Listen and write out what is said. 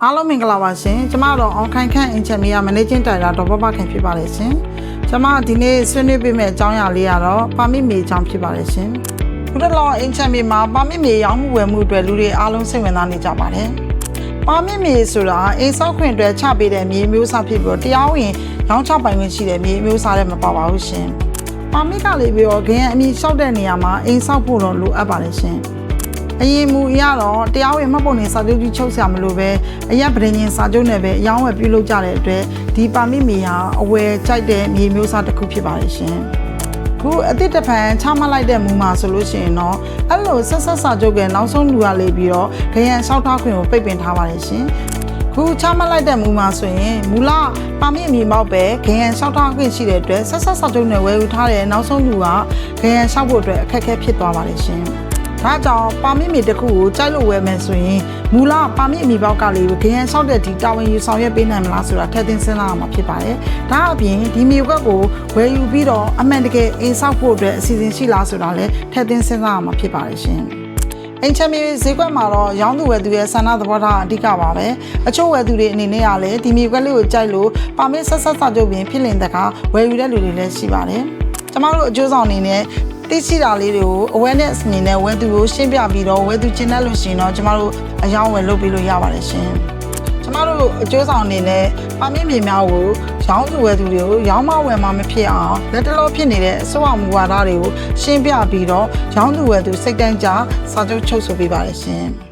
အားလုံးမင်္ဂလာပါရှင်ကျမတို့အောင်ခိုင်ခန့်အင်ချင်မီယာမန်နေဂျင်းဒါရိုက်တာဒေါ်ဘဘခင်ဖြစ်ပါတယ်ရှင်ကျမဒီနေ့ဆွေးနွေးပေးမယ့်အကြောင်းအရာလေးကတော့ပါမစ်မေအကြောင်းဖြစ်ပါတယ်ရှင်ခုတလောအင်ချင်မီမှာပါမစ်မေရောင်းမှုဝယ်မှုအတွက်လူတွေအားလုံးစိတ်ဝင်စားနေကြပါတယ်ပါမစ်မေဆိုတာအိမ်ဆောက်ခွင့်အတွက်ချပေးတဲ့မြေမျိုးစားဖြစ်ပြီးတော့တရားဝင်ရောင်းချပိုင်ခွင့်ရှိတဲ့မြေမျိုးစားတဲ့မပါပါဘူးရှင်ပါမစ်ကလေးပြီးတော့ခရင်အမီလျှောက်တဲ့နေရာမှာအိမ်ဆောက်ဖို့တော့လိုအပ်ပါတယ်ရှင်အရင်မူအရတော့တရားဝင်မှတ်ပုံတင်စာချုပ်ကြီးချုပ်ဆရာမလို့ပဲအရက်ပဒင်းချင်းစာချုပ်နဲ့ပဲအယောင်းဝယ်ပြုလုပ်ကြတဲ့အတွက်ဒီပါမစ်မြေဟာအဝယ်ကြိုက်တဲ့မြေမျိုးစားတစ်ခုဖြစ်ပါတယ်ရှင်ခုအသစ်တစ်ဖန်ချမှတ်လိုက်တဲ့မူမှာဆိုလို့ရှိရင်တော့အဲ့လိုဆက်စာချုပ်ကနောက်ဆုံးလူရလေးပြီးတော့ခရံလျှောက်ထားခွင့်ကိုပိတ်ပင်ထားပါတယ်ရှင်ခုချမှတ်လိုက်တဲ့မူမှာဆိုရင်မူလပါမစ်အမည်မောက်ပဲခရံလျှောက်ထားခွင့်ရှိတဲ့အတွက်ဆက်စာချုပ်နဲ့ဝယ်ယူထားတဲ့နောက်ဆုံးလူကခရံလျှောက်ဖို့အတွက်အခက်အခဲဖြစ်သွားပါတယ်ရှင်ဒါကြောင့်ပါမစ်မြေတစ်ခုကိုကြိုက်လို့ဝယ်မယ်ဆိုရင်မူလပါမစ်အမည်ပေါက်ကလေးကိုခရံလျှောက်တဲ့ဒီတာဝန်ယူဆောင်ရွက်ပေးနိုင်မလားဆိုတာထည့်သွင်းစဉ်းစားရမှာဖြစ်ပါတယ်။ဒါအပြင်ဒီမြေကွက်ကိုဝယ်ယူပြီးတော့အမှန်တကယ်အိမ်ဆောက်ဖို့အတွက်အစီအစဉ်ရှိလားဆိုတာလည်းထည့်သွင်းစဉ်းစားရမှာဖြစ်ပါတယ်ရှင်။အိမ်ချမ်းမြေဈေးကွက်မှာတော့ရောင်းသူဝယ်သူရဲ့ဆန္ဒသဘောထားအဓိကပါပဲ။အချို့ဝယ်သူတွေအနေနဲ့ကလည်းဒီမြေကွက်လေးကိုကြိုက်လို့ပါမစ်ဆက်စာချုပ်ပြင်ဖြစ်လင်တဲ့ကဝယ်ယူတဲ့လူတွေလည်းရှိပါတယ်။ကျမတို့အကျိုးဆောင်အနေနဲ့သိရှိတာလေးတွေကို awareness အနေနဲ့ဝယ်သူကိုရှင်းပြပြီးတော့ဝယ်သူကျင်တတ်လို့ရှိရင်တော့ကျမတို့အယောင်းဝယ်လုပ်ပေးလို့ရပါတယ်ရှင်။ကျမတို့အကျိုးဆောင်အနေနဲ့ပါမစ်မြေများကိုရောင်းသူဝယ်သူတွေကိုရောင်းမဝယ်မမဖြစ်အောင်လက်တလောဖြစ်နေတဲ့အစိုးရမူဝါဒတွေကိုရှင်းပြပြီးတော့ရောင်းသူဝယ်သူစိတ်တိုင်းကြစာချုပ်ချုပ်ဆိုပေးပါတယ်ရှင်။